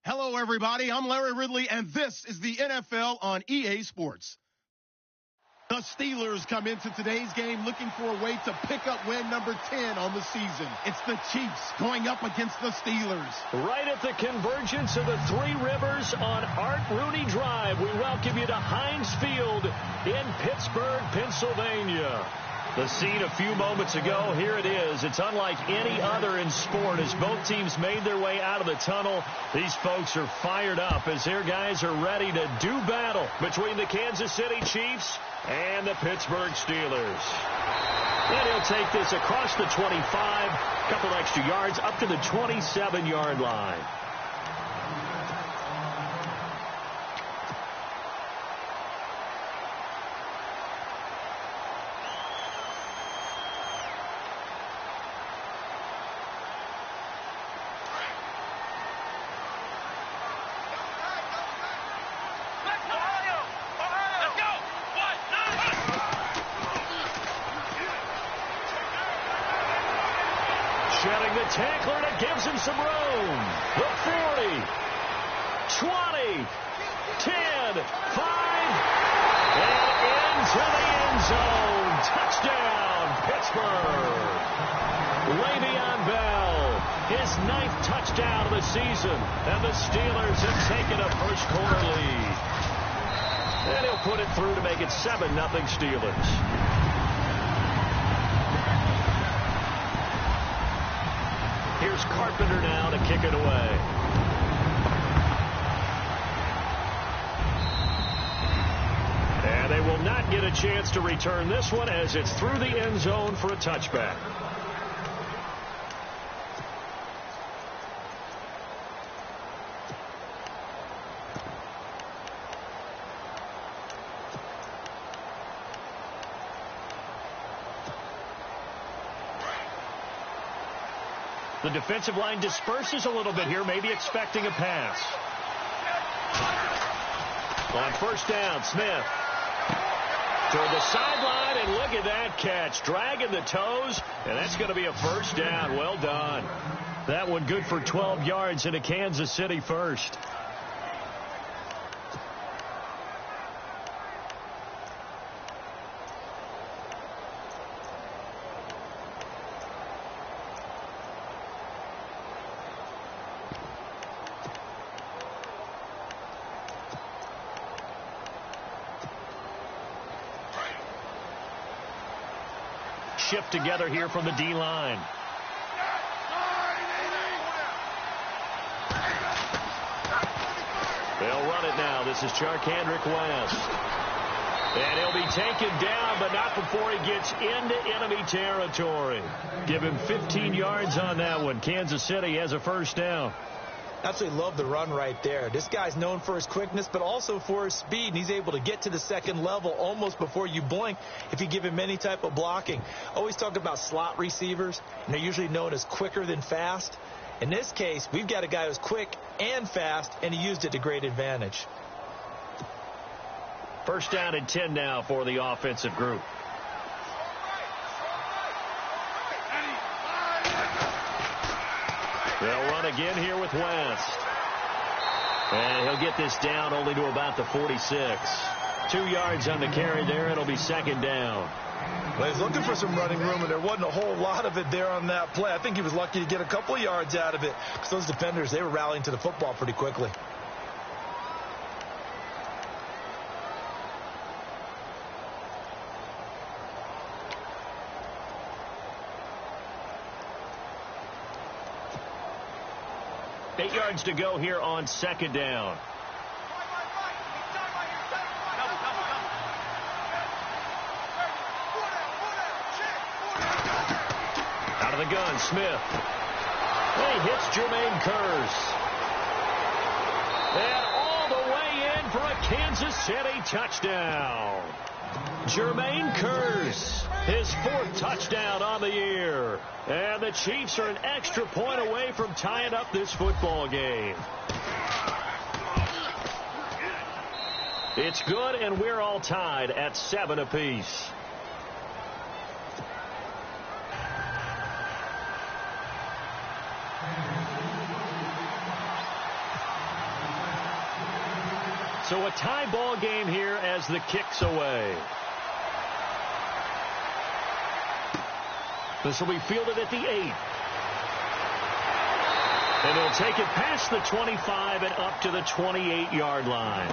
Hello, everybody. I'm Larry Ridley, and this is the NFL on EA Sports. The Steelers come into today's game looking for a way to pick up win number 10 on the season. It's the Chiefs going up against the Steelers. Right at the convergence of the Three Rivers on Art Rooney Drive, we welcome you to Heinz Field in Pittsburgh, Pennsylvania. The scene a few moments ago, here it is. It's unlike any other in sport as both teams made their way out of the tunnel. These folks are fired up as their guys are ready to do battle between the Kansas City Chiefs and the Pittsburgh Steelers. And he'll take this across the 25, couple extra yards up to the 27-yard line. Shedding the tackler, and it gives him some room. The 40, 20, 10, 5, and into the end zone. Touchdown, Pittsburgh. Le'Veon Bell, his 9th touchdown of the season, and the Steelers have taken a first-quarter lead. And he'll put it through to make it 7-0 Steelers. Here's Carpenter now to kick it away. And they will not get a chance to return this one as it's through the end zone for a touchback. The defensive line disperses a little bit here, maybe expecting a pass. On first down, Smith. Toward the sideline, and look at that catch. Dragging the toes, and that's going to be a first down. Well done. That one good for 12 yards in a Kansas City first. Shift together here from the D-line. They'll run it now. This is Charcandrick West. And he'll be taken down, but not before he gets into enemy territory. Give him 15 yards on that one. Kansas City has a first down. Absolutely love the run right there. This guy's known for his quickness, but also for his speed. And he's able to get to the second level almost before you blink if you give him any type of blocking. Always talk about slot receivers, and they're usually known as quicker than fast. In this case, we've got a guy who's quick and fast, and he used it to great advantage. First down and 10 now for the offensive group. They'll run again here with West. And he'll get this down only to about the 46. 2 yards on the carry there. It'll be second down. Well, he's looking for some running room, and there wasn't a whole lot of it there on that play. I think he was lucky to get a couple of yards out of it because those defenders, they were rallying to the football pretty quickly. Eight yards to go here on second down. Out of the gun, Smith. He hits Jermaine Kearse. And all the way in for a Kansas City touchdown. Jermaine Kearse, his 4th touchdown on the year. And the Chiefs are an extra point away from tying up this football game. It's good, and we're all tied at 7 apiece. So a tie ball game here as the kick's away. This will be fielded at the 8. And they'll take it past the 25 and up to the 28-yard line.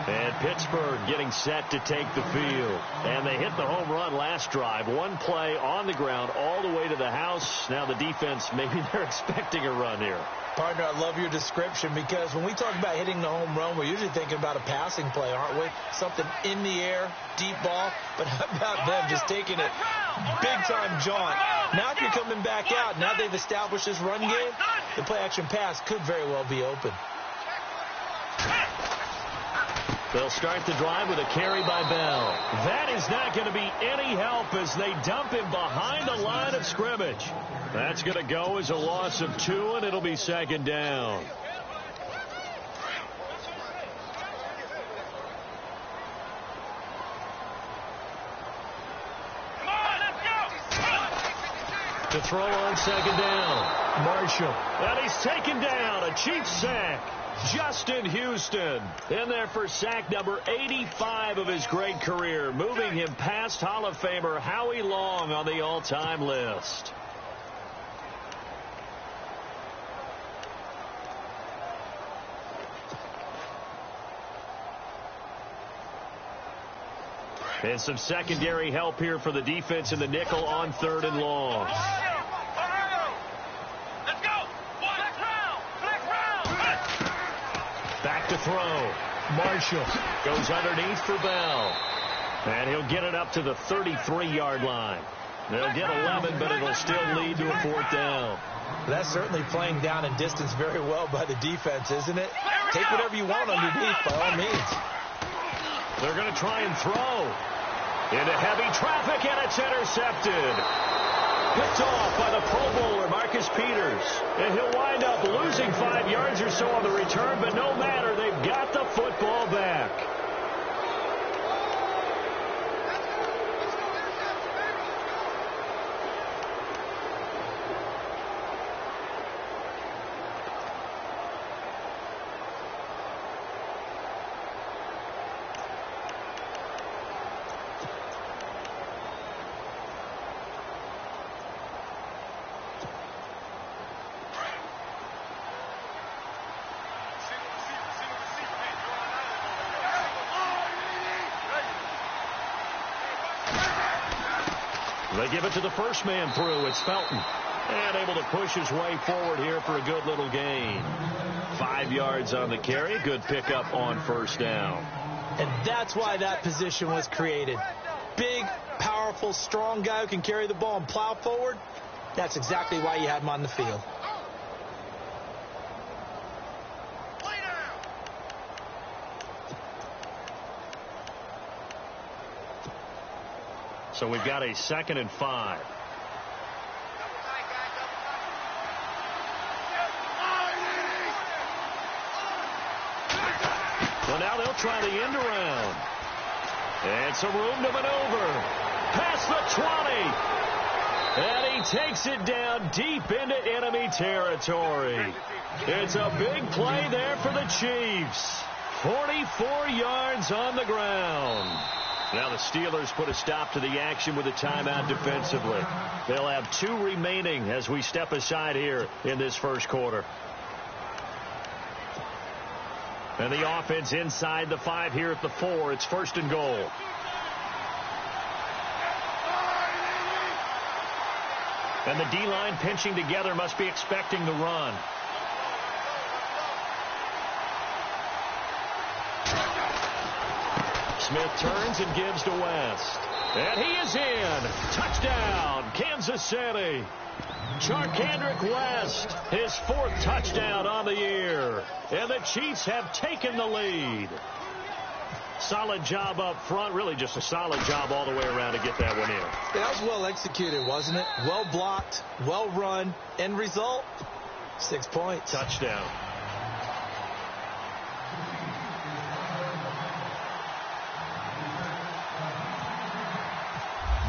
And Pittsburgh getting set to take the field. And they hit the home run last drive. One play on the ground all the way to the house. Now the defense, maybe they're expecting a run here. Partner, I love your description because when we talk about hitting the home run, we're usually thinking about a passing play, aren't we? Something in the air, deep ball. But how about them just taking it big-time jaunt? Now if you're coming back out, now they've established this run game, the play-action pass could very well be open. They'll start the drive with a carry by Bell. That is not going to be any help as they dump him behind the line of scrimmage. That's going to go as a loss of 2, and it'll be second down. To throw on second down, Marshall. And he's taken down. A Chiefs sack. Justin Houston in there for sack number 85 of his great career, moving him past Hall of Famer Howie Long on the all-time list. And some secondary help here for the defense in the nickel on 3rd and long. Back to throw. Marshall goes underneath for Bell. And he'll get it up to the 33-yard line. They'll get 11, but it'll still lead to a 4th down. That's certainly playing down in distance very well by the defense, isn't it? Take whatever you want underneath, by all means. They're going to try and throw. Into heavy traffic, and it's intercepted. Picked off by the Pro Bowler, Marcus Peters. And he'll wind up losing 5 yards or so on the return, but no matter, they've got the football back. They give it to the first man through. It's Felton. And able to push his way forward here for a good little gain. 5 yards on the carry. Good pickup on 1st down. And that's why that position was created. Big, powerful, strong guy who can carry the ball and plow forward. That's exactly why you have him on the field. So we've got a 2nd and 5. Well, now they'll try the end around. And some room to maneuver. Past the 20. And he takes it down deep into enemy territory. It's a big play there for the Chiefs. 44 yards on the ground. Now the Steelers put a stop to the action with a timeout defensively. They'll have 2 remaining as we step aside here in this first quarter. And the offense inside the 5 here at the 4. It's 1st and goal. And the D-line pinching together, must be expecting the run. Smith turns and gives to West. And he is in. Touchdown, Kansas City. Charcandrick West, his 4th touchdown on the year. And the Chiefs have taken the lead. Solid job up front. Really just a solid job all the way around to get that one in. That was well executed, wasn't it? Well blocked, well run. End result, 6 points. Touchdown.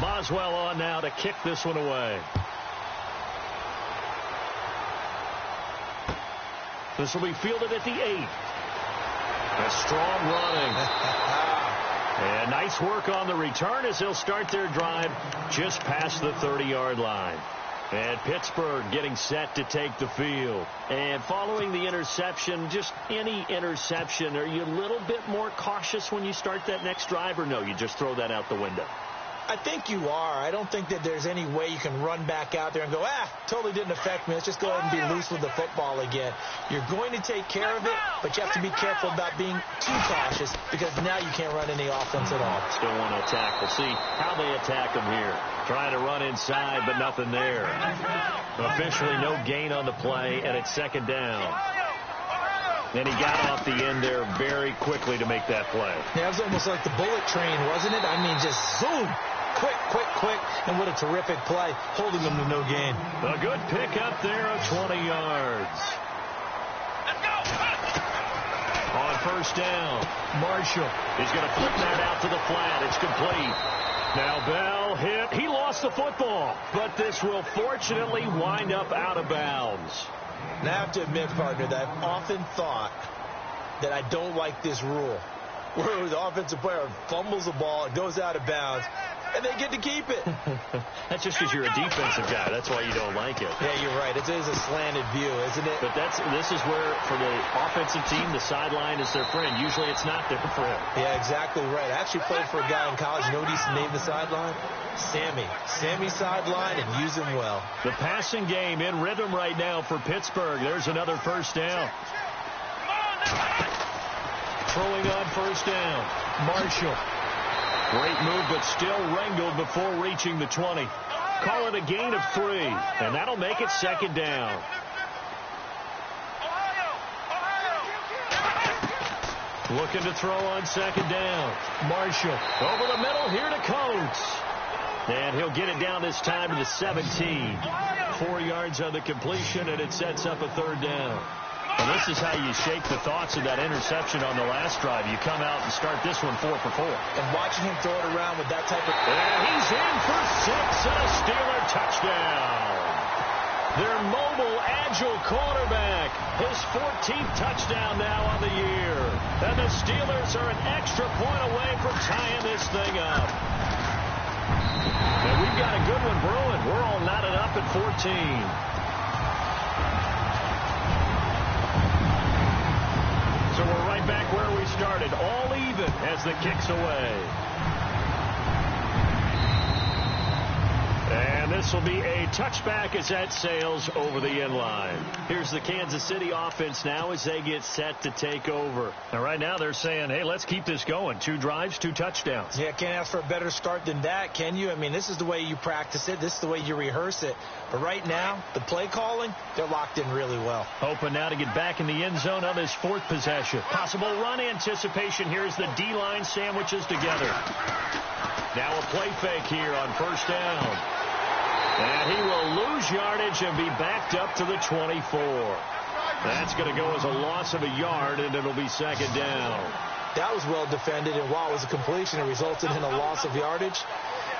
Boswell on now to kick this one away. This will be fielded at the 8. A strong running. And nice work on the return as they'll start their drive just past the 30-yard line. And Pittsburgh getting set to take the field. And following the interception, just any interception, are you a little bit more cautious when you start that next drive, or no, you just throw that out the window? I think you are. I don't think that there's any way you can run back out there and go, totally didn't affect me. Let's just go ahead and be loose with the football again. You're going to take care of it, but you have to be careful about being too cautious because now you can't run any offense at all. Still want to attack. We'll see how they attack them here. Trying to run inside, but nothing there. Officially no gain on the play, and it's second down. And he got off the end there very quickly to make that play. Yeah, it was almost like the bullet train, wasn't it? I mean, just zoom. Quick, and what a terrific play, holding them to no gain. A good pickup there of 20 yards. Let's go. On first down, Marshall. He's going to flip that out to the flat. It's complete. Now Bell hit. He lost the football, but this will fortunately wind up out of bounds. And I have to admit, partner, that I've often thought that I don't like this rule, where the offensive player fumbles the ball, it goes out of bounds, and they get to keep it. That's just because you're a defensive guy. That's why you don't like it. Yeah, you're right. It is a slanted view, isn't it? But this is where, for the offensive team, the sideline is their friend. Usually it's not their friend. Yeah, exactly right. I actually played for a guy in college. You know what he used to name the sideline? Sammy. Sammy sideline, and use him well. The passing game in rhythm right now for Pittsburgh. There's another first down. Throwing on first down, Marshall. Great move, but still wrangled before reaching the 20. Call it a gain of 3, and that'll make it second down. Looking to throw on second down. Marshall over the middle here to Coates. And he'll get it down this time to the 17. 4 yards on the completion, and it sets up a third down. And this is how you shake the thoughts of that interception on the last drive. You come out and start this one 4 for 4. And watching him throw it around with that type of... And he's in for 6 and a Steeler touchdown. Their mobile, agile quarterback. His 14th touchdown now on the year. And the Steelers are an extra point away from tying this thing up. And we've got a good one brewing. We're all knotted up at 14. So we're right back where we started, all even as the kick's away. And this will be a touchback as that sails over the end line. Here's the Kansas City offense now as they get set to take over. And right now they're saying, hey, let's keep this going. 2 drives, 2 touchdowns. Yeah, can't ask for a better start than that, can you? I mean, this is the way you practice it. This is the way you rehearse it. But right now, the play calling, they're locked in really well. Hoping now to get back in the end zone on this 4th possession. Possible run anticipation here as the D-line sandwiches together. Now a play fake here on first down. And he will lose yardage and be backed up to the 24. That's going to go as a loss of a yard, and it'll be second down. That was well defended, and while it was a completion, it resulted in a loss of yardage.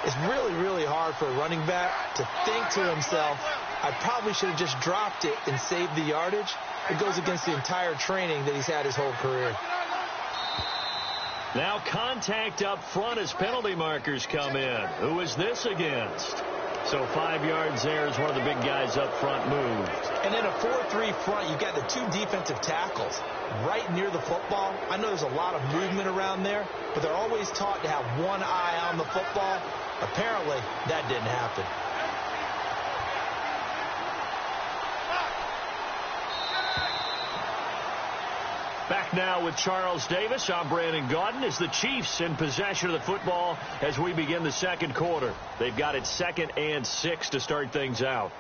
It's really, really hard for a running back to think to himself, I probably should have just dropped it and saved the yardage. It goes against the entire training that he's had his whole career. Now contact up front as penalty markers come in. Who is this against? So 5 yards there as one of the big guys up front moved. And in a 4-3 front, you've got the 2 defensive tackles right near the football. I know there's a lot of movement around there, but they're always taught to have one eye on the football. Apparently, that didn't happen. Back now with Charles Davis. I'm Brandon Gaudin as the Chiefs in possession of the football as we begin the second quarter. They've got it 2nd and 6 to start things out.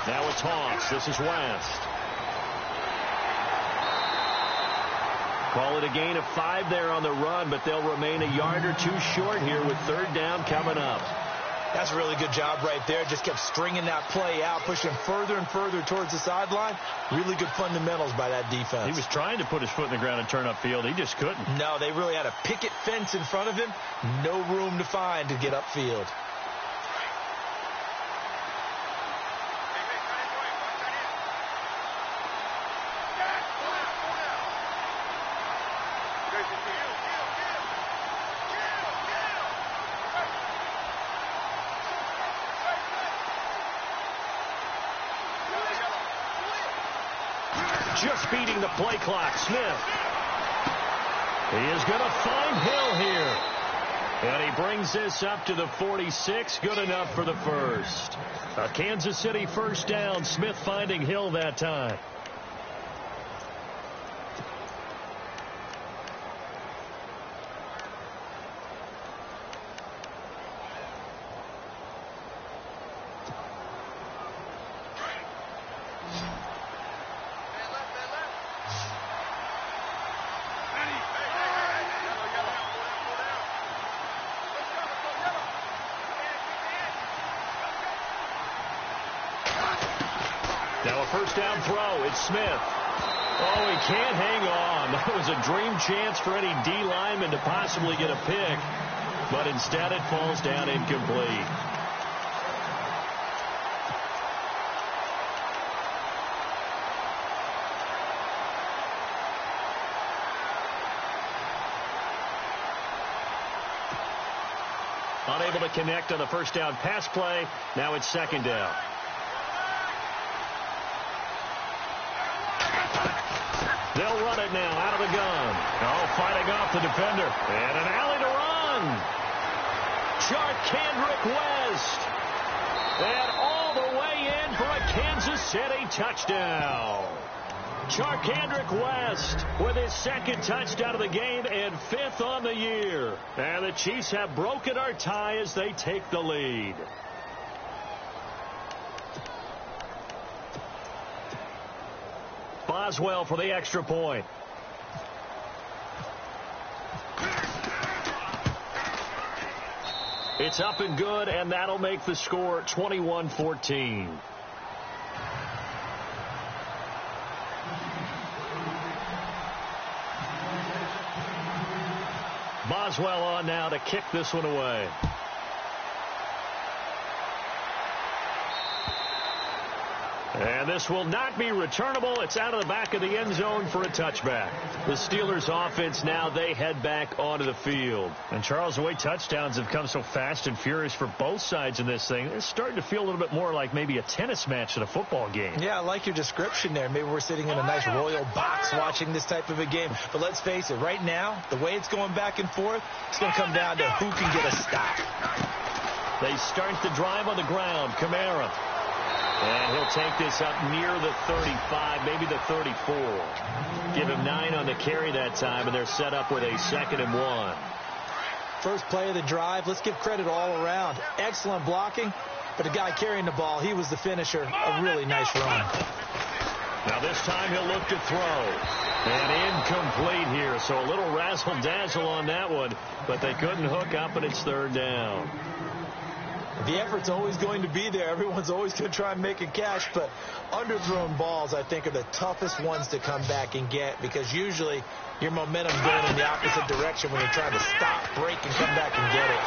Now a toss. This is West. Call it a gain of 5 there on the run, but they'll remain a yard or 2 short here with 3rd down coming up. That's a really good job right there. Just kept stringing that play out, pushing further and further towards the sideline. Really good fundamentals by that defense. He was trying to put his foot in the ground and turn upfield. He just couldn't. No, they really had a picket fence in front of him. No room to find to get upfield. Just beating the play clock, Smith. He is going to find Hill here. And he brings this up to the 46. Good enough for the first. A Kansas City first down. Smith finding Hill that time. Now a first down throw. It's Smith. Oh, he can't hang on. That was a dream chance for any D lineman to possibly get a pick. But instead it falls down incomplete. Unable to connect on the first down pass play. Now it's second down. They'll run it now out of the gun. Oh, fighting off the defender. And an alley to run. Charcandrick West. And all the way in for a Kansas City touchdown. Charcandrick West with his second touchdown of the game and fifth on the year. And the Chiefs have broken our tie as they take the lead. Boswell for the extra point. It's up and good, and that'll make the score 21-14. Boswell on now to kick this one away. And this will not be returnable. It's out of the back of the end zone for a touchback. The Steelers offense now, they head back onto the field. And Charles, the way touchdowns have come so fast and furious for both sides in this thing, it's starting to feel a little bit more like maybe a tennis match than a football game. Yeah, I like your description there. Maybe we're sitting in a nice royal box watching this type of a game. But let's face it, right now, the way it's going back and forth, it's going to come down to who can get a stop. They start the drive on the ground. Kamara. And he'll take this up near the 35, maybe the 34. Give him 9 on the carry that time, and they're set up with a 2nd and 1. First play of the drive. Let's give credit all around. Excellent blocking, but the guy carrying the ball, he was the finisher. A really nice run. Now this time he'll look to throw. And incomplete here, so a little razzle-dazzle on that one, but they couldn't hook up, and it's 3rd down. The effort's always going to be there. Everyone's always going to try and make a catch, but underthrown balls, I think, are the toughest ones to come back and get because usually your momentum's going in the opposite direction when you're trying to stop, break, and come back and get it.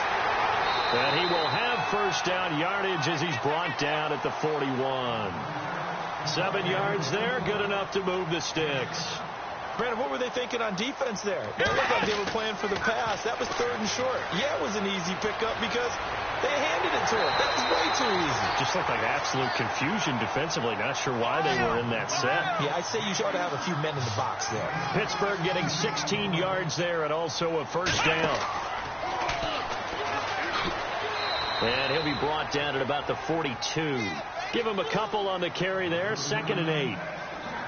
And he will have first down yardage as he's brought down at the 41. 7 yards there, good enough to move the sticks. Brandon, what were they thinking on defense there? They looked like they were playing for the pass. That was 3rd and short. Yeah, it was an easy pickup because they handed it to him. That was way too easy. Just looked like absolute confusion defensively. Not sure why they were in that set. Yeah, I'd say you ought to have a few men in the box there. Pittsburgh getting 16 yards there and also a first down. And he'll be brought down at about the 42. Give him a couple on the carry there. 2nd and 8.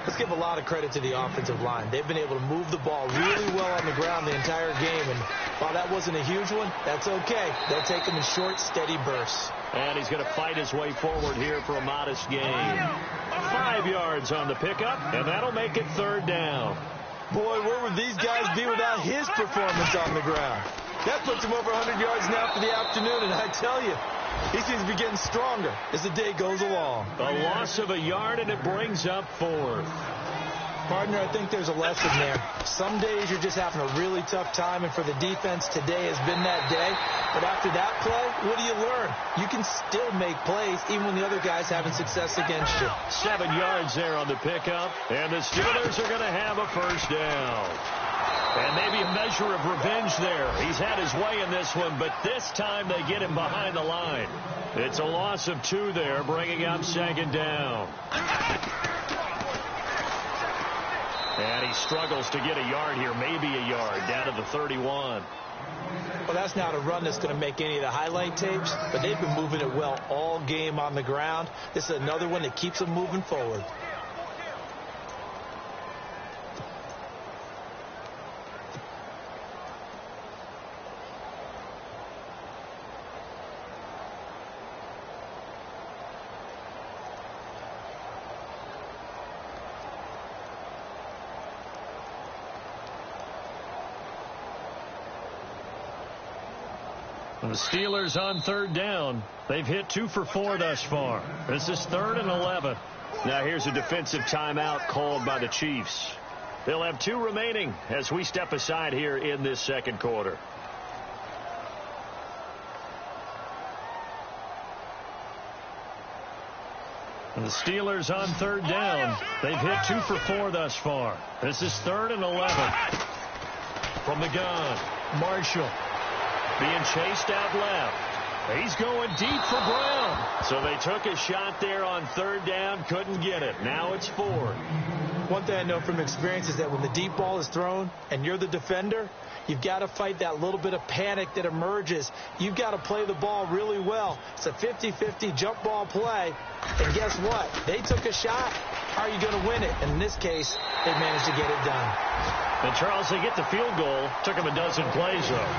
Let's give a lot of credit to the offensive line. They've been able to move the ball really well on the ground the entire game. And while that wasn't a huge one, that's okay. They'll take them in short, steady bursts. And he's going to fight his way forward here for a modest gain. 5 yards on the pickup, and that'll make it 3rd down. Boy, where would these guys be without his performance on the ground? That puts him over 100 yards now for the afternoon, and I tell you, He seems to be getting stronger as the day goes along. A loss of a yard, and it brings up fourth. Partner, I think there's a lesson there. Some days you're just having a really tough time, and for the defense, today has been that day. But after that play, what do you learn? You can still make plays even when the other guy's having success against you. 7 yards there on the pickup, and the Steelers are going to have a first down. And maybe a measure of revenge there. He's had his way in this one, but this time they get him behind the line. It's a loss of 2 there, bringing up second down. And he struggles to get a yard here, maybe a yard, down to the 31. Well, that's not a run that's going to make any of the highlight tapes, but they've been moving it well all game on the ground. This is another one that keeps them moving forward. The Steelers on third down. They've hit 2 for 4 thus far. This is 3rd and 11. Now here's a defensive timeout called by the Chiefs. They'll have 2 remaining as we step aside here in this second quarter. And the Steelers on third down. They've hit 2 for 4 thus far. This is 3rd and 11. From the gun, Marshall. Being chased out left. He's going deep for Brown. So they took a shot there on third down, couldn't get it. Now it's 4th. One thing I know from experience is that when the deep ball is thrown and you're the defender, you've got to fight that little bit of panic that emerges. You've got to play the ball really well. It's a 50-50 jump ball play. And guess what? They took a shot. How are you going to win it? And in this case, they managed to get it done. And Charles, they get the field goal. Took them a dozen plays, though.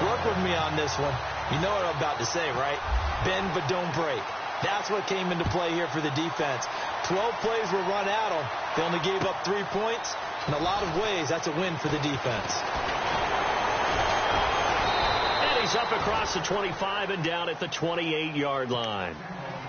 Work with me on this one. You know what I'm about to say, right? Bend but don't break. That's what came into play here for the defense. 12 plays were run at them. They only gave up 3 points. In a lot of ways, that's a win for the defense. And he's up across the 25 and down at the 28-yard line.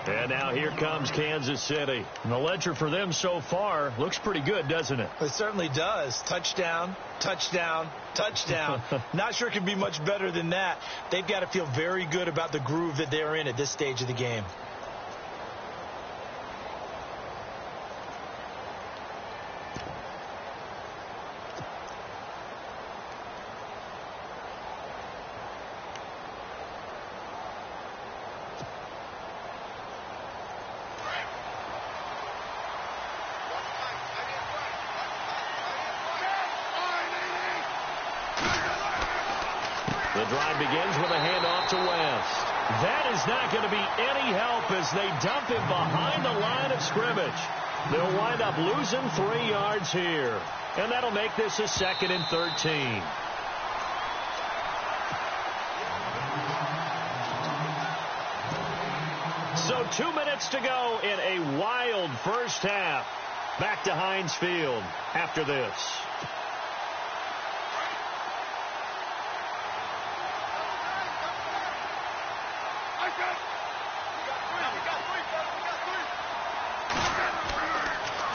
And now here comes Kansas City. And the ledger for them so far looks pretty good, doesn't it? It certainly does. Touchdown, touchdown, touchdown. Not sure it can be much better than that. They've got to feel very good about the groove that they're in at this stage of the game. The drive begins with a handoff to West. That is not going to be any help as they dump him behind the line of scrimmage. They'll wind up losing 3 yards here. And that'll make this a 2nd and 13. So 2 minutes to go in a wild first half. Back to Heinz Field after this.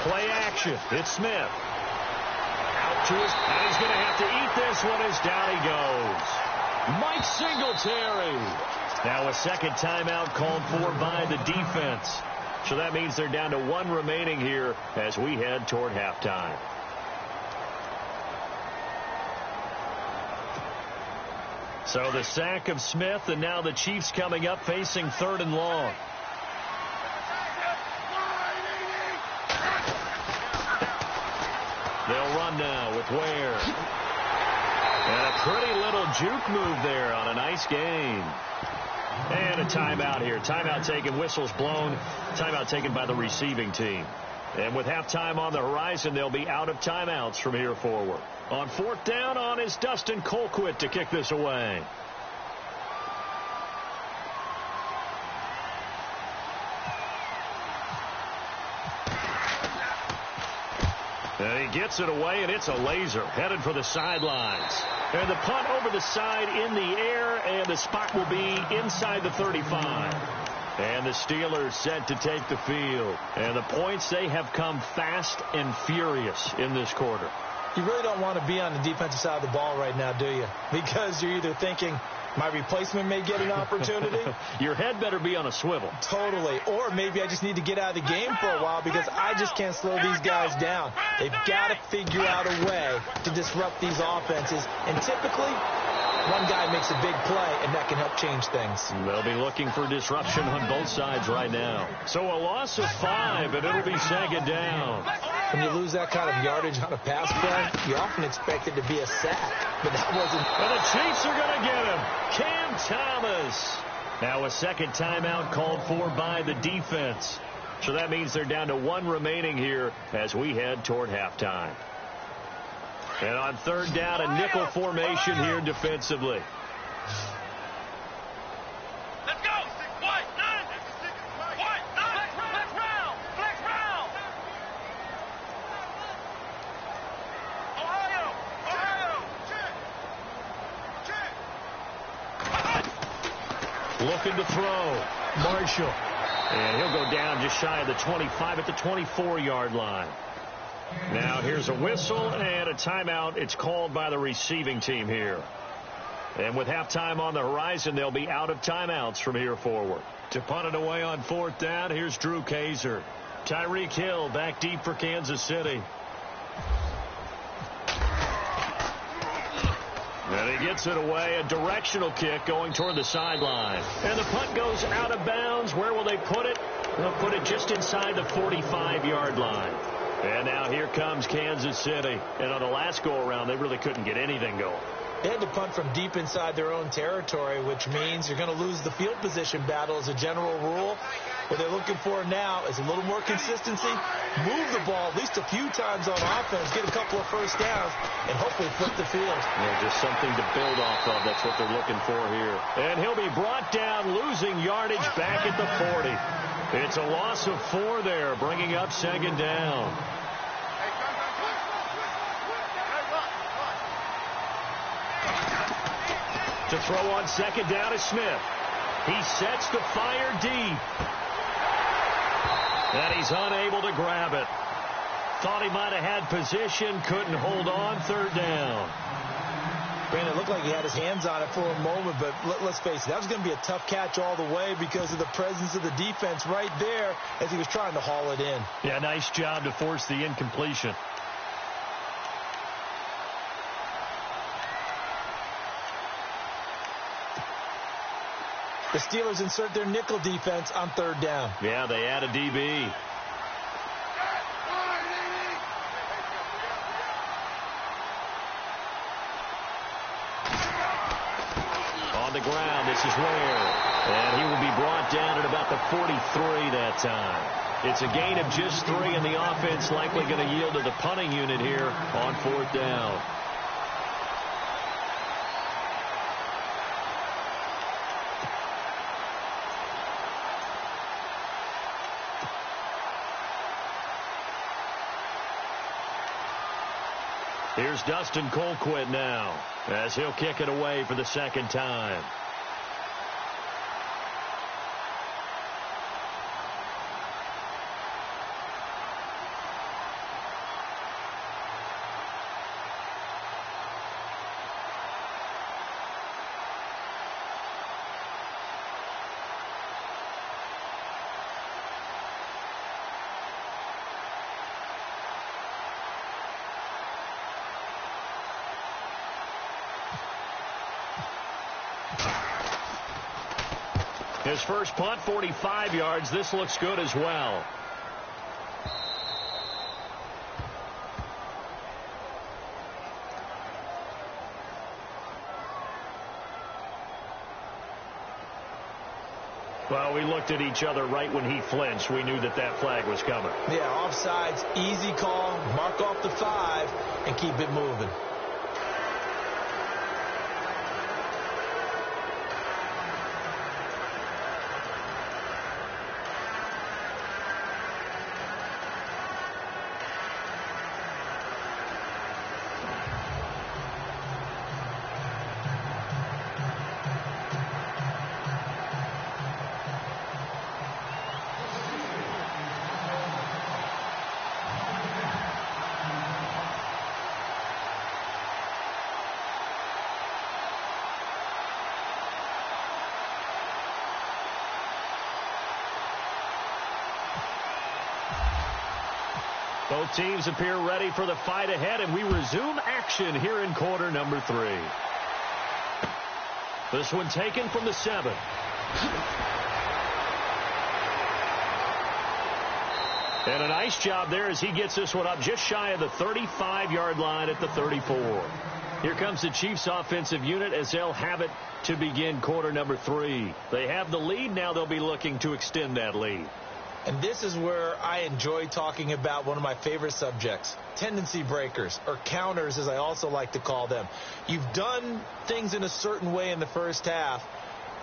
Play action. It's Smith. Out to his, and he's going to have to eat this one as down he goes. Mike Singletary. Now a second timeout called for by the defense. So that means they're down to 1 remaining here as we head toward halftime. So the sack of Smith, and now the Chiefs coming up facing 3rd and long. They'll run now with Ware. And a pretty little juke move there on a nice gain. And a timeout here. Timeout taken, whistles blown. Timeout taken by the receiving team. And with halftime on the horizon, they'll be out of timeouts from here forward. On 4th down on is Dustin Colquitt to kick this away. And he gets it away, and it's a laser headed for the sidelines. And the punt over the side in the air, and the spot will be inside the 35. And the Steelers set to take the field. And the points, they have come fast and furious in this quarter. You really don't want to be on the defensive side of the ball right now, do you? Because you're either thinking, my replacement may get an opportunity. Your head better be on a swivel. Totally. Or maybe I just need to get out of the game for a while because I just can't slow these guys down. They've got to figure out a way to disrupt these offenses. And typically, one guy makes a big play, and that can help change things. They'll be looking for disruption on both sides right now. So a loss of 5, and it'll be second down. When you lose that kind of yardage on a pass play, you often expect it to be a sack, but that wasn't. And the Chiefs are going to get him. Cam Thomas. Now a second timeout called for by the defense. So that means they're down to 1 remaining here as we head toward halftime. And on third down, a nickel formation here defensively. Let's go. White, 9. White, 9. Flex round. Flex round. Ohio. Looking to throw. Marshall. And he'll go down just shy of the 25 at the 24-yard line. Now here's a whistle and a timeout. It's called by the receiving team here. And with halftime on the horizon, they'll be out of timeouts from here forward. To punt it away on fourth down, here's Drew Kaiser. Tyreek Hill back deep for Kansas City. And he gets it away, a directional kick going toward the sideline. And the punt goes out of bounds. Where will they put it? They'll put it just inside the 45-yard line. And now here comes Kansas City. And on the last go-around, they really couldn't get anything going. They had to punt from deep inside their own territory, which means you're going to lose the field position battle as a general rule. What they're looking for now is a little more consistency, move the ball at least a few times on offense, get a couple of first downs, and hopefully flip the field. Yeah, just something to build off of. That's what they're looking for here. And he'll be brought down, losing yardage back at the 40. It's a loss of 4 there, bringing up second down. To throw on second down is Smith. He sets the fire deep. And he's unable to grab it. Thought he might have had position, couldn't hold on, third down. Brandon, it looked like he had his hands on it for a moment, but let's face it, that was going to be a tough catch all the way because of the presence of the defense right there as he was trying to haul it in. Yeah, nice job to force the incompletion. The Steelers insert their nickel defense on third down. Yeah, they add a DB. On the ground, this is Ware. And he will be brought down at about the 43 that time. It's a gain of just 3, and the offense likely going to yield to the punting unit here on fourth down. Here's Dustin Colquitt now as he'll kick it away for the second time. His first punt, 45 yards. This looks good as well. Well, we looked at each other right when he flinched. We knew that that flag was coming. Yeah, offsides, easy call, mark off the 5, and keep it moving. Both teams appear ready for the fight ahead, and we resume action here in quarter number 3. This one taken from the 7. And a nice job there as he gets this one up just shy of the 35-yard line at the 34. Here comes the Chiefs offensive unit as they'll have it to begin quarter number 3. They have the lead. Now they'll be looking to extend that lead. And this is where I enjoy talking about one of my favorite subjects, tendency breakers, or counters as I also like to call them. You've done things in a certain way in the first half,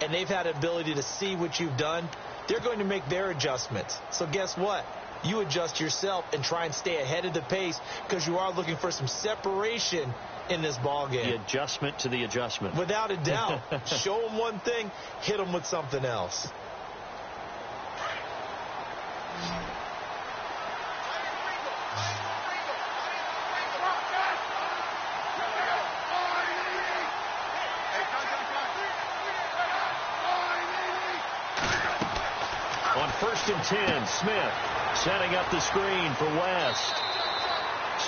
and they've had the ability to see what you've done. They're going to make their adjustments. So guess what? You adjust yourself and try and stay ahead of the pace because you are looking for some separation in this ball game. The adjustment to the adjustment. Without a doubt. Show them one thing, hit them with something else. On 1st and 10, Smith setting up the screen for West.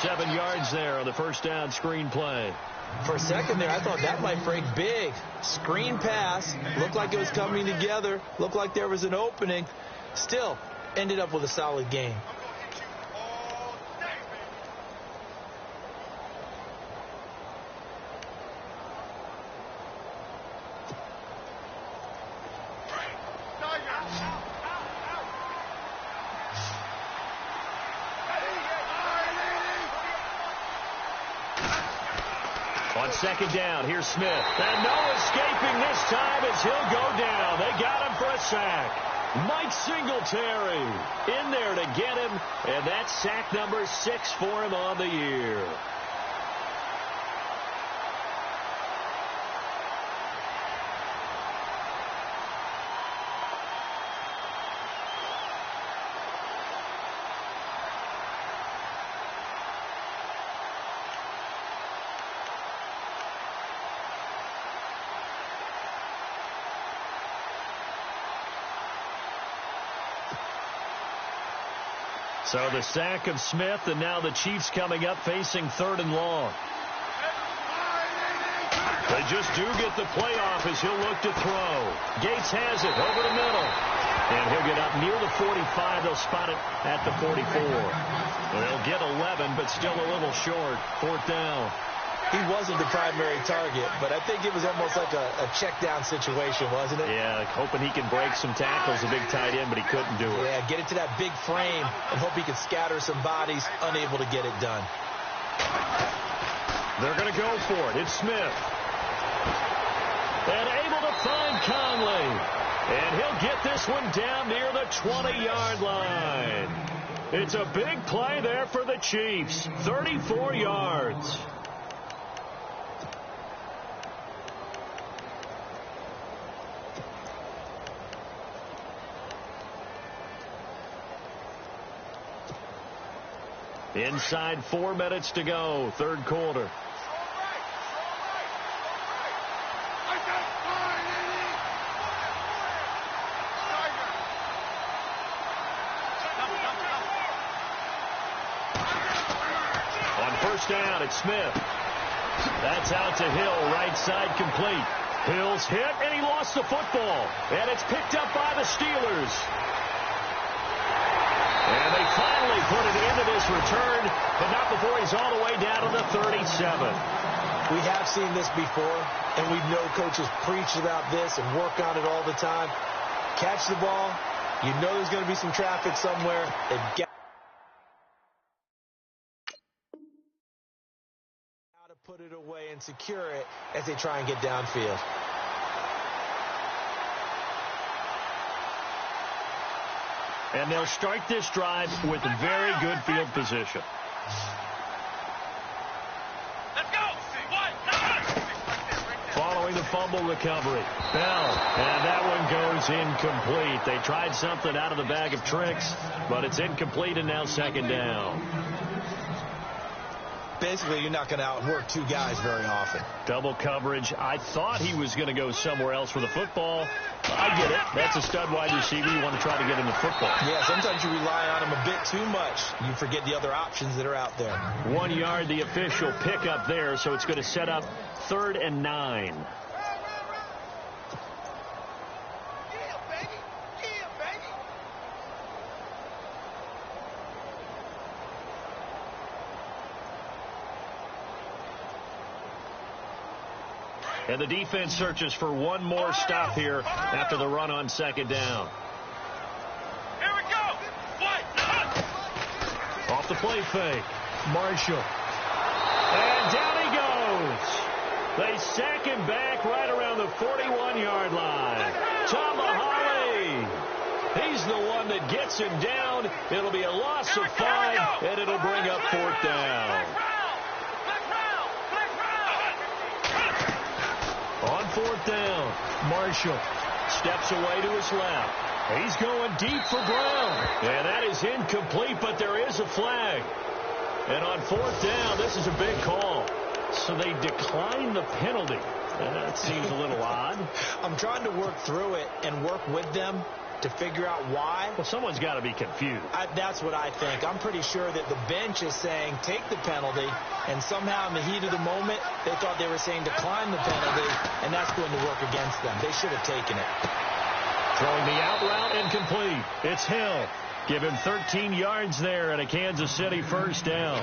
7 yards there on the first down screen play. For a second there, I thought that might break big. Screen pass. Looked like it was coming together. Looked like there was an opening. Still, ended up with a solid game. On 2nd down, here's Smith. And no escaping this time as he'll go down. They got him for a sack. Mike Singletary in there to get him, and that's sack number 6 for him on the year. So the sack of Smith, and now the Chiefs coming up facing 3rd and long. They just do get the playoff as he'll look to throw. Gates has it over the middle. And he'll get up near the 45. They'll spot it at the 44. They'll get 11, but still a little short. 4th down. He wasn't the primary target, but I think it was almost like a check down situation, wasn't it? Yeah, like hoping he can break some tackles, a big tight end, but he couldn't do it. Yeah, get it to that big frame and hope he can scatter some bodies, unable to get it done. They're going to go for it. It's Smith. And able to find Conley. And he'll get this one down near the 20-yard line. It's a big play there for the Chiefs. 34 yards. Inside 4 minutes to go, 3rd quarter. On 1st down, it's Smith. That's out to Hill, right side complete. Hill's hit, and he lost the football. And it's picked up by the Steelers. And they finally put it into this return, but not before he's all the way down to the 37. We have seen this before, and we know coaches preach about this and work on it all the time. Catch the ball. You know there's going to be some traffic somewhere. They've got to put it away and secure it as they try and get downfield. And they'll start this drive with very good field position. Let's go. Following the fumble recovery, Bell, and that one goes incomplete. They tried something out of the bag of tricks, but it's incomplete, and now 2nd down. Basically, you're not going to outwork two guys very often. Double coverage. I thought he was going to go somewhere else with the football. I get it. That's a stud wide receiver. You want to try to get him the football. Yeah, sometimes you rely on him a bit too much. You forget the other options that are out there. 1 yard, the official pickup there, so it's going to set up 3rd and 9. And the defense searches for one more stop here after the run on 2nd down. Here we go. Off the play fake. Marshall. And down he goes. They sack him back right around the 41-yard line. Tomahawley. He's the one that gets him down. It'll be a loss of 5, and it'll bring up 4th down. On 4th down, Marshall steps away to his left. He's going deep for Brown. And that is incomplete, but there is a flag. And on 4th down, this is a big call. So they decline the penalty. That seems a little odd. I'm trying to work through it and work with them to figure out why. Well, someone's got to be confused. That's what I think. I'm pretty sure that the bench is saying take the penalty, and somehow in the heat of the moment, they thought they were saying decline the penalty, and that's going to work against them. They should have taken it. Throwing the out route incomplete. It's Hill. Give him 13 yards there and a Kansas City 1st down.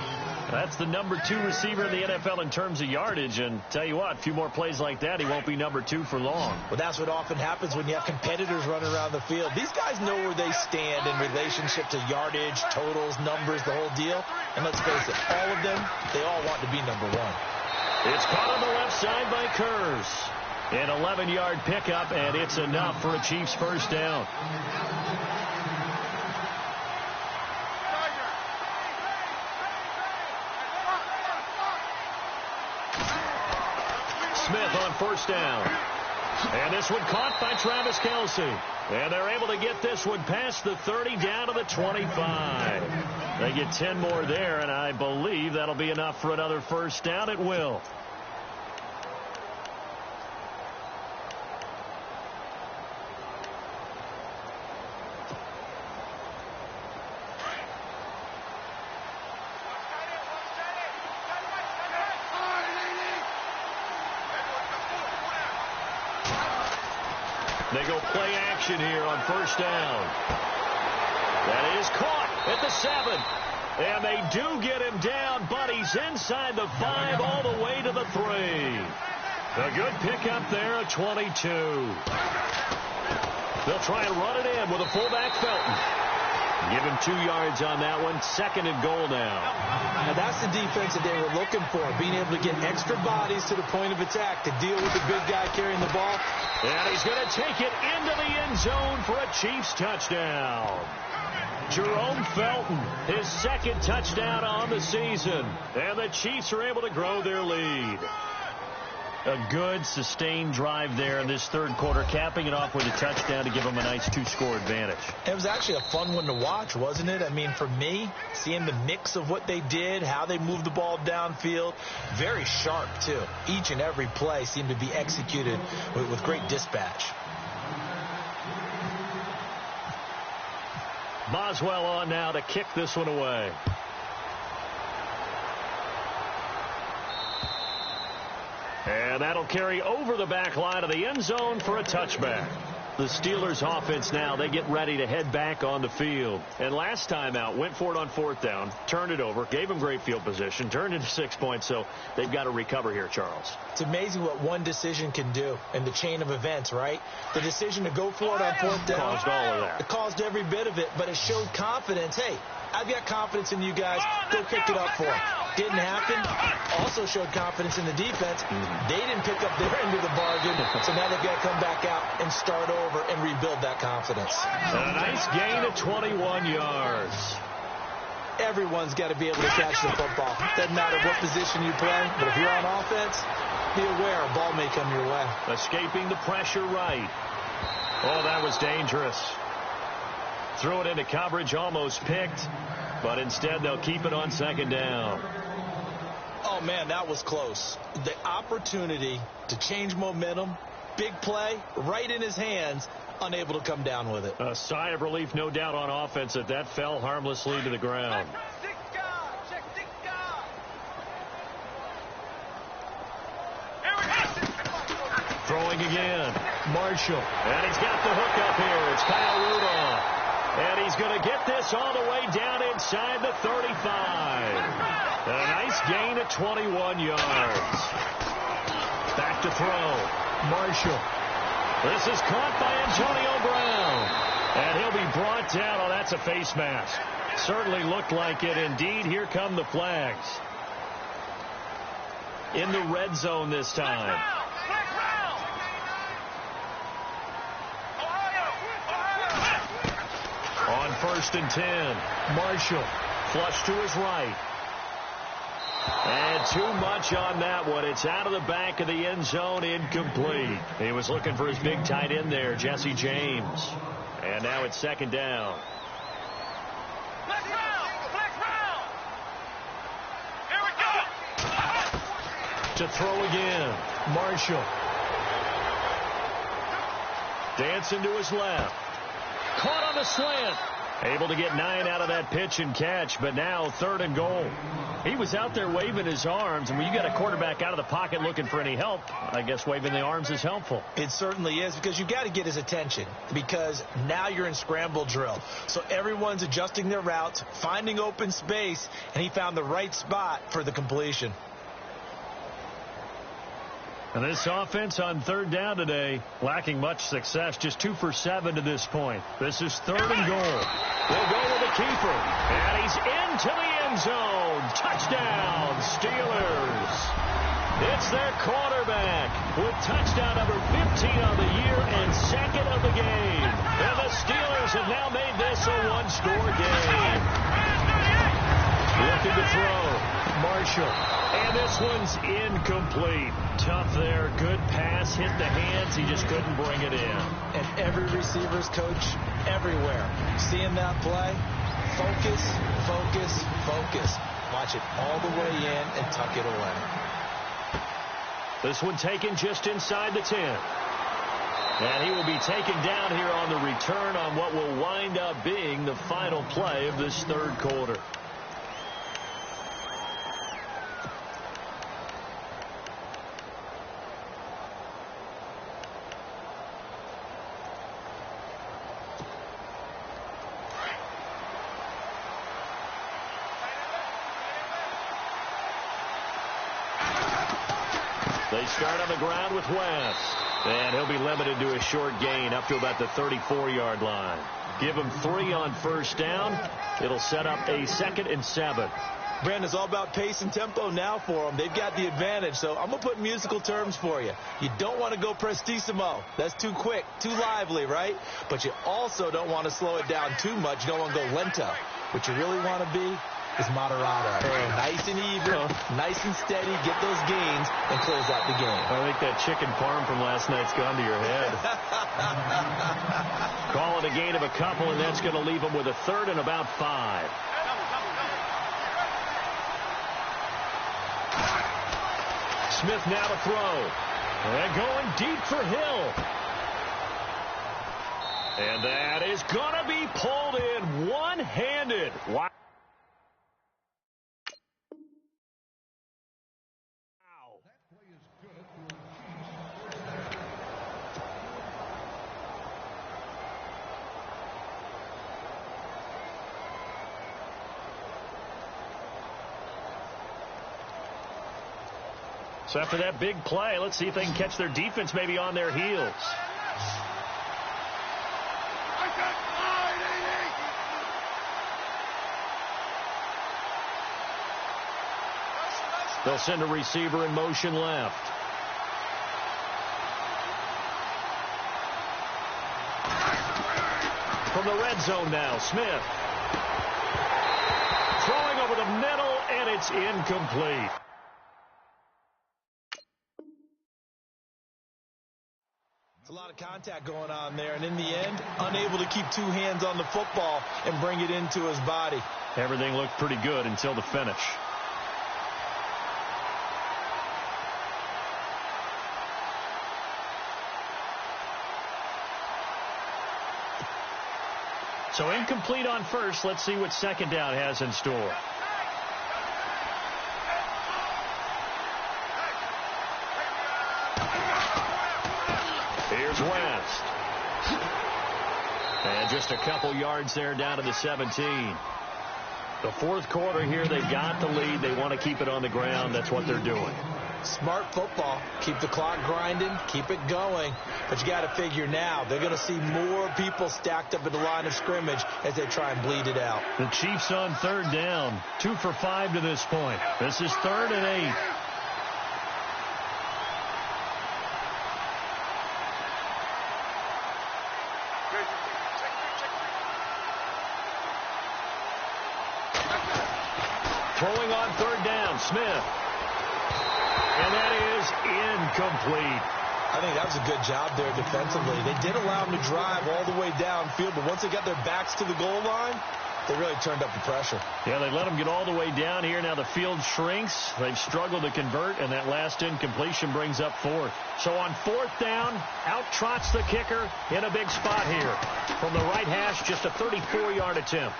That's the number 2 receiver in the NFL in terms of yardage. And tell you what, a few more plays like that, he won't be number 2 for long. Well, that's what often happens when you have competitors running around the field. These guys know where they stand in relationship to yardage, totals, numbers, the whole deal. And let's face it, all of them, they all want to be number 1. It's caught on the left side by Kurz. An 11-yard pickup, and it's enough for a Chiefs 1st down. Smith on 1st down. And this one caught by Travis Kelce. And they're able to get this one past the 30 down to the 25. They get 10 more there, and I believe that'll be enough for another 1st down. It will. They go play action here on 1st down. That is caught at the 7. And they do get him down, but he's inside the 5 all the way to the 3. A good pickup there at 22. They'll try and run it in with a fullback Felton. Give him 2 yards on that one. 2nd and goal now. Now that's the defense that they were looking for, being able to get extra bodies to the point of attack to deal with the big guy carrying the ball. And he's going to take it into the end zone for a Chiefs touchdown. Jerome Felton, his 2nd touchdown on the season. And the Chiefs are able to grow their lead. A good, sustained drive there in this 3rd quarter, capping it off with a touchdown to give them a nice 2-score advantage. It was actually a fun one to watch, wasn't it? I mean, for me, seeing the mix of what they did, how they moved the ball downfield, very sharp, too. Each and every play seemed to be executed with great dispatch. Boswell on now to kick this one away. And that'll carry over the back line of the end zone for a touchback. The Steelers offense now, they get ready to head back on the field. And last time out, went for it on 4th down, turned it over, gave them great field position, turned into 6 points, so they've got to recover here, Charles. It's amazing what one decision can do in the chain of events, right? The decision to go for it on 4th down. Caused all of that. It caused every bit of it, but it showed confidence. Hey, I've got confidence in you guys. Go pick it up for them. Didn't happen. Also showed confidence in the defense. They didn't pick up their end of the bargain, so now they've got to come back out and start over and rebuild that confidence. And a nice gain of 21 yards. Everyone's got to be able to catch the football. Doesn't matter what position you play, but if you're on offense, be aware a ball may come your way. Escaping the pressure right. Oh, that was dangerous. Threw it into coverage, almost picked, but instead they'll keep it on 2nd down. man, that was close. The opportunity to change momentum, big play, right in his hands, unable to come down with it. A sigh of relief, no doubt, on offense that fell harmlessly to the ground. Throwing again. Marshall. And he's got the hook up here. It's Kyle Rudolph. And he's going to get this all the way down inside the 35. A nice gain of 21 yards. Back to throw. Marshall. This is caught by Antonio Brown. And he'll be brought down. Oh, that's a face mask. Certainly looked like it. Indeed, here come the flags. In the red zone this time. On 1st and 10. Marshall. Flush to his right. And too much on that one. It's out of the back of the end zone, incomplete. He was looking for his big tight end there, Jesse James. And now it's 2nd down. Black round. Here we go. To throw again. Marshall. Dancing to his left. Caught on the slant. Able to get 9 out of that pitch and catch, but now 3rd and goal. He was out there waving his arms, and when you got a quarterback out of the pocket looking for any help, I guess waving the arms is helpful. It certainly is, because you got to get his attention, because now you're in scramble drill. So everyone's adjusting their routes, finding open space, and he found the right spot for the completion. And this offense on 3rd down today, lacking much success, just 2 for 7 to this point. This is 3rd and goal. They'll go with the keeper, and he's into the end zone. Touchdown, Steelers. It's their quarterback with touchdown number 15 on the year and 2nd of the game. And the Steelers have now made this a one-score game. Looking to throw. Marshall. And this one's incomplete. Tough there. Good pass. Hit the hands. He just couldn't bring it in. And every receiver's coach everywhere. Seeing that play, focus, focus, focus. Watch it all the way in and tuck it away. This one taken just inside the 10. And he will be taken down here on the return on what will wind up being the final play of this 3rd quarter. They start on the ground with West. And he'll be limited to a short gain up to about the 34-yard line. Give him 3 on 1st down. It'll set up a 2nd and 7. Brandon, it's all about pace and tempo now for them. They've got the advantage. So I'm going to put musical terms for you. You don't want to go prestissimo. That's too quick, too lively, right? But you also don't want to slow it down too much. You don't want to go lento. What you really want to be is moderato. Nice and even, nice and steady, get those gains, and close out the game. I think that chicken parm from last night's gone to your head. Call it a gain of a couple, and that's going to leave them with a 3rd and about 5. Smith now to throw. And going deep for Hill. And that is going to be pulled in one-handed. Wow. So after that big play, let's see if they can catch their defense maybe on their heels. They'll send a receiver in motion left. From the red zone now, Smith. Throwing over the middle, and it's incomplete. It's a lot of contact going on there, and in the end, unable to keep 2 hands on the football and bring it into his body. Everything looked pretty good until the finish. So incomplete on first. Let's see what second down has in store. Here's West. And just a couple yards there down to the 17. The fourth quarter here, they've got the lead. They want to keep it on the ground. That's what they're doing. Smart football. Keep the clock grinding. Keep it going. But you got to figure now, they're going to see more people stacked up at the line of scrimmage as they try and bleed it out. The Chiefs on third down. 2 for 5 to this point. This is 3rd and 8. Throwing on third down, Smith. And that is incomplete. I think that was a good job there defensively. They did allow them to drive all the way downfield, but once they got their backs to the goal line, they really turned up the pressure. Yeah, they let them get all the way down here. Now the field shrinks. They've struggled to convert, and that last incompletion brings up 4th. So on 4th down, out trots the kicker in a big spot here. From the right hash, just a 34-yard attempt.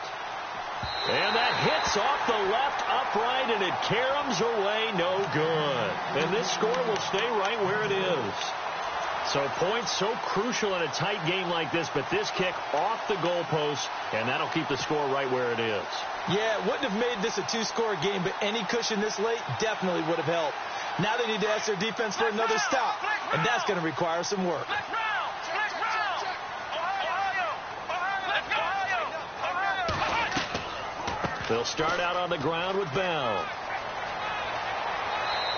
And that hits off the left upright, and it caroms away, no good. And this score will stay right where it is. So points so crucial in a tight game like this, but this kick off the goalpost, and that'll keep the score right where it is. Yeah, it wouldn't have made this a 2-score game, but any cushion this late definitely would have helped. Now they need to ask their defense for another stop, and that's going to require some work. They'll start out on the ground with Bell.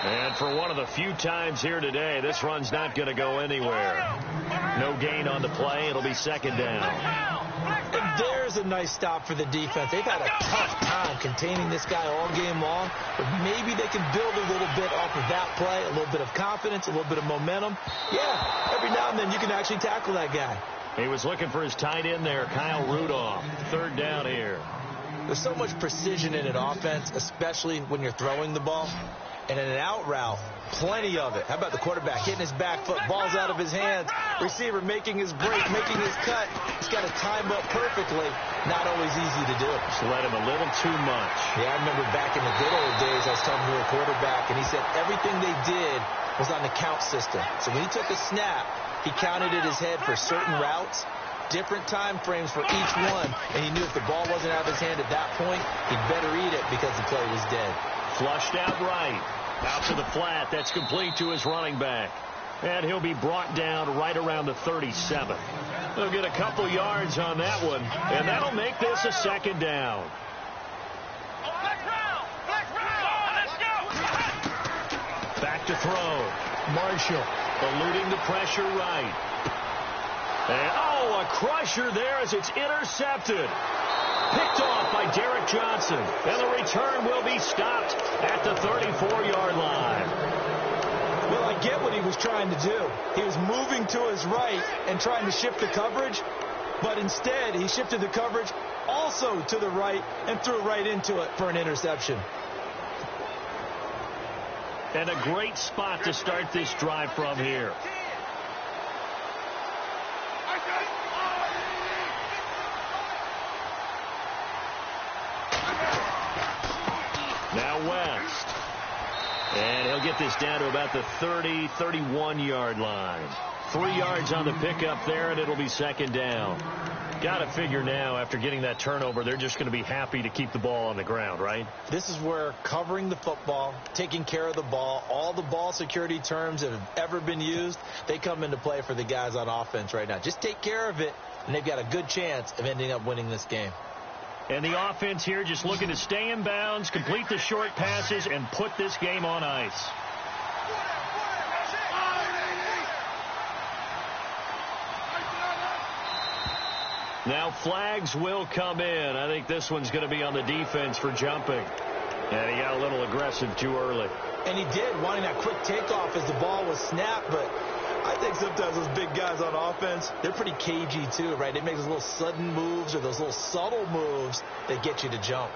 And for one of the few times here today, this run's not going to go anywhere. No gain on the play. It'll be 2nd down. And there's a nice stop for the defense. They've had a tough time containing this guy all game long, but maybe they can build a little bit off of that play, a little bit of confidence, a little bit of momentum. Yeah, every now and then you can actually tackle that guy. He was looking for his tight end there, Kyle Rudolph. 3rd down here. There's so much precision in an offense, especially when you're throwing the ball. And in an out route, plenty of it. How about the quarterback hitting his back foot, ball's out of his hands, receiver making his break, making his cut. He's got to time up perfectly. Not always easy to do. Just let him a little too much. Yeah, I remember back in the good old days, I was talking to a quarterback, and he said everything they did was on the count system. So when he took a snap, he counted in his head for certain routes, different time frames for each one, and he knew if the ball wasn't out of his hand at that point, he'd better eat it because the play was dead. Flushed out right. Out to the flat. That's complete to his running back. And he'll be brought down right around the 37. They'll get a couple yards on that one, and that'll make this a 2nd down. Back to throw. Marshall eluding the pressure right. And, oh, a crusher there as it's intercepted. Picked off by Derek Johnson. And the return will be stopped at the 34-yard line. Well, I get what he was trying to do. He was moving to his right and trying to shift the coverage, but instead he shifted the coverage also to the right and threw right into it for an interception. And a great spot to start this drive from here. Now West. And he'll get this down to about the 30, 31-yard line. 3 yards on the pickup there, and it'll be 2nd down. Got to figure now, after getting that turnover, they're just going to be happy to keep the ball on the ground, right? This is where covering the football, taking care of the ball, all the ball security terms that have ever been used, they come into play for the guys on offense right now. Just take care of it, and they've got a good chance of ending up winning this game. And the offense here just looking to stay in bounds, complete the short passes, and put this game on ice. Now flags will come in. I think this one's going to be on the defense for jumping. And he got a little aggressive too early. And he did, wanting that quick takeoff as the ball was snapped, but I think sometimes those big guys on offense, they're pretty cagey too, right? They make those little sudden moves or those little subtle moves that get you to jump.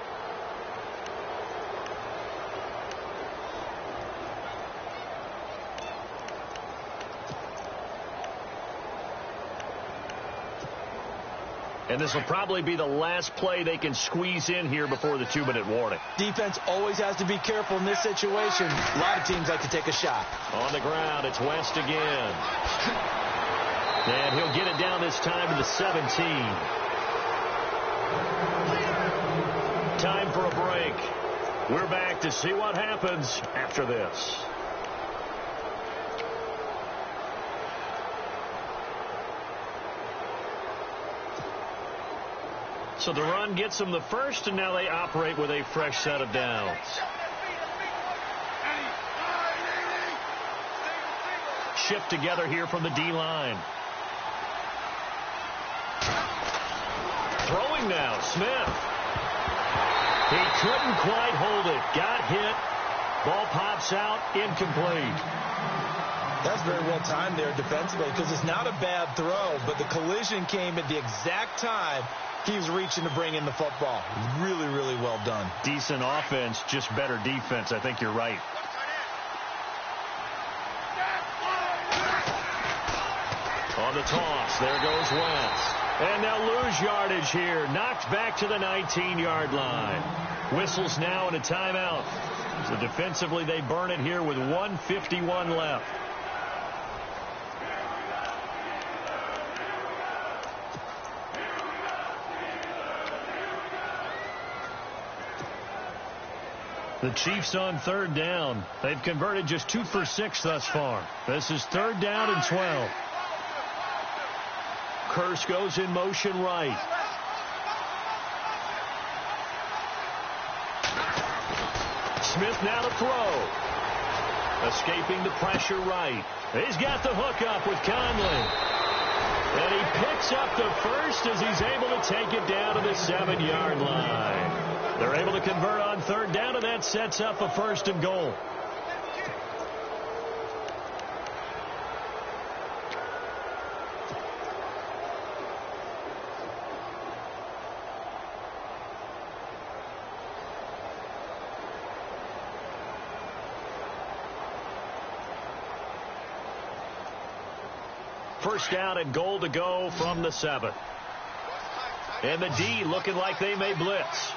And this will probably be the last play they can squeeze in here before the 2-minute warning. Defense always has to be careful in this situation. A lot of teams like to take a shot. On the ground, it's West again. And he'll get it down this time to the 17. Time for a break. We're back to see what happens after this. So the run gets them the first, and now they operate with a fresh set of downs. Shift together here from the D-line. Throwing now, Smith. He couldn't quite hold it. Got hit. Ball pops out, incomplete. That's very well timed there defensively because it's not a bad throw, but the collision came at the exact time he was reaching to bring in the football. Really, really well done. Decent offense, just better defense. I think you're right. On the toss, there goes Wentz. And they'll lose yardage here. Knocked back to the 19-yard line. Whistles now and a timeout. So defensively, they burn it here with 1:51 left. The Chiefs on third down. They've converted just 2 for 6 thus far. This is third down and 12. Kearse goes in motion right. Smith now to throw. Escaping the pressure right. He's got the hook up with Conley. And he picks up the first as he's able to take it down to the 7-yard line. They're able to convert on third down, and that sets up a 1st and goal. First down and goal to go from the 7. And the D looking like they may blitz.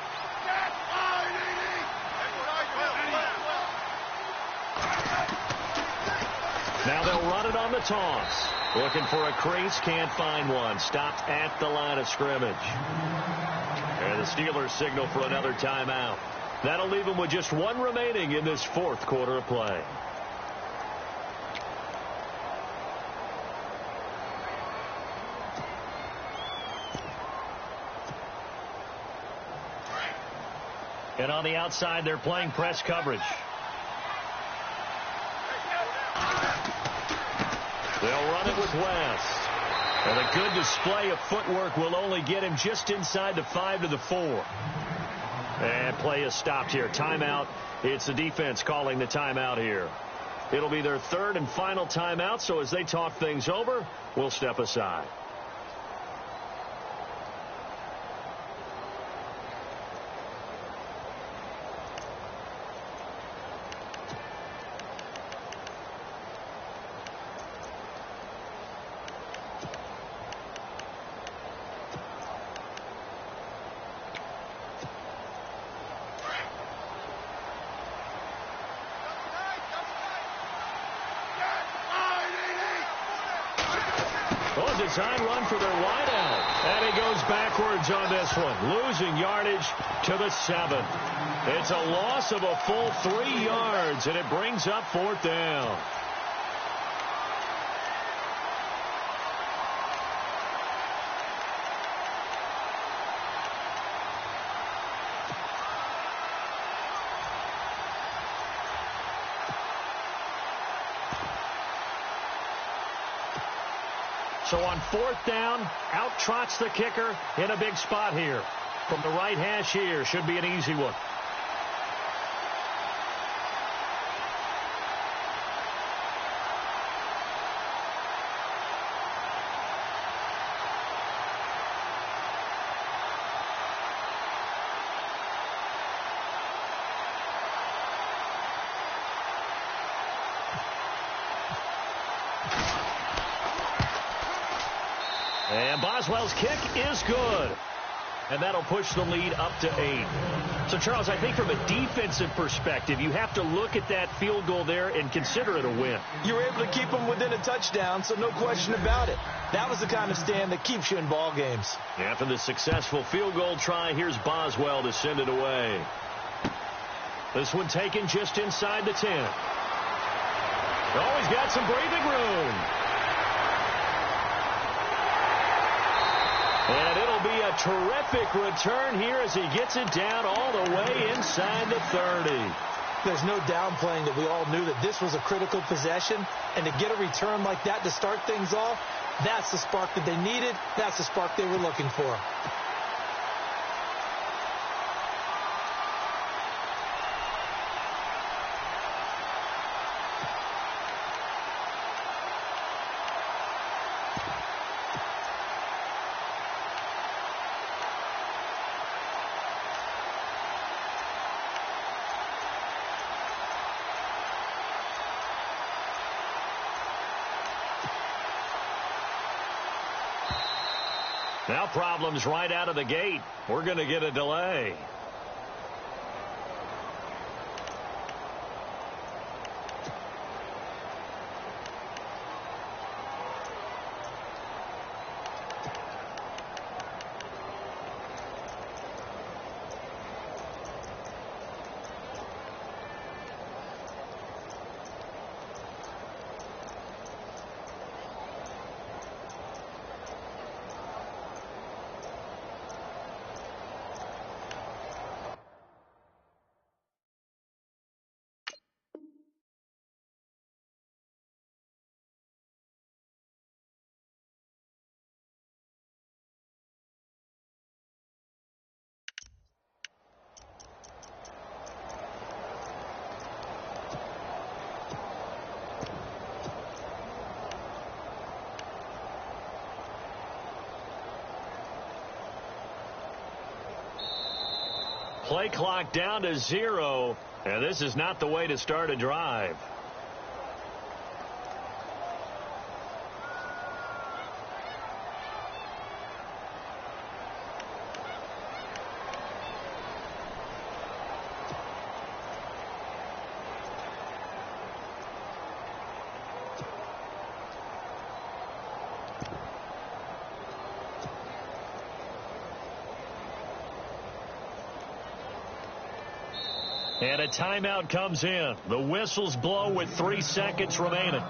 Now they'll run it on the toss. Looking for a crease, can't find one. Stopped at the line of scrimmage. And the Steelers signal for another timeout. That'll leave them with just 1 remaining in this 4th quarter of play. And on the outside, they're playing press coverage. They'll run it with West. And a good display of footwork will only get him just inside the 5 to the 4. And play is stopped here. Timeout. It's the defense calling the timeout here. It'll be their 3rd and final timeout, so as they talk things over, we'll step aside. Design run for their wideout. And he goes backwards on this one, losing yardage to the 7. It's a loss of a full 3 yards, and it brings up 4th down. So on 4th down, out trots the kicker in a big spot here. From the right hash here, should be an easy one. And Boswell's kick is good. And that'll push the lead up to 8. So, Charles, I think from a defensive perspective, you have to look at that field goal there and consider it a win. You were able to keep them within a touchdown, so no question about it. That was the kind of stand that keeps you in ball games. After the successful field goal try, here's Boswell to send it away. This one taken just inside the 10. Oh, he's got some breathing room. And it'll be a terrific return here as he gets it down all the way inside the 30. There's no downplaying that we all knew that this was a critical possession, and to get a return like that to start things off, that's the spark that they needed. That's the spark they were looking for. Now problems right out of the gate. We're going to get a delay. Play clock down to 0, and this is not the way to start a drive. And a timeout comes in. The whistles blow with 3 seconds remaining.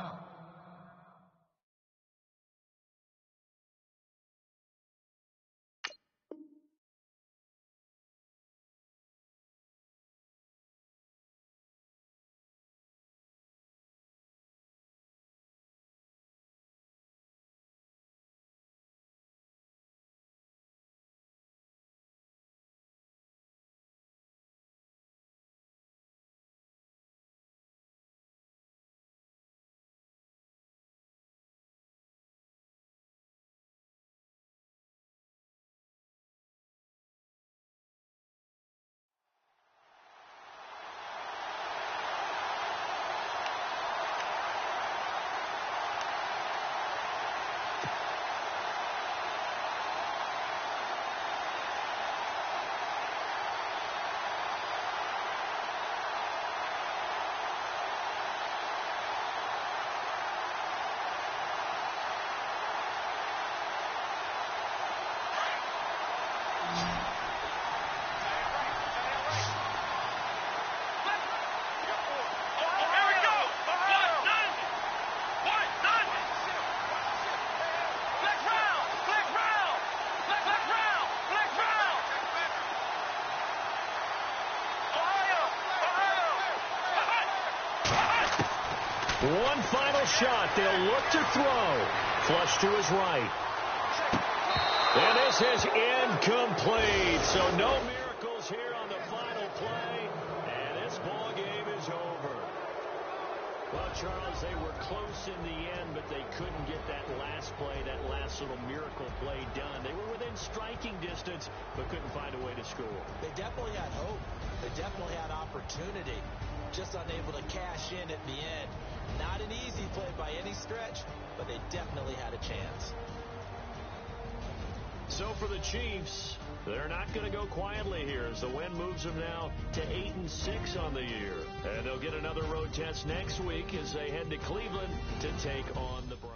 One final shot. They'll look to throw. Flush to his right. And this is incomplete. So no miracles here on the final play. And this ball game is over. Well, Charles, they were close in the end, but they couldn't get that last play, that last little miracle play done. They were within striking distance, but couldn't find a way to score. They definitely had hope. They definitely had opportunity. Just unable to cash in at the end. Not an easy play by any stretch, but they definitely had a chance. So for the Chiefs, they're not going to go quietly here as the win moves them now to 8-6 on the year. And they'll get another road test next week as they head to Cleveland to take on the Browns.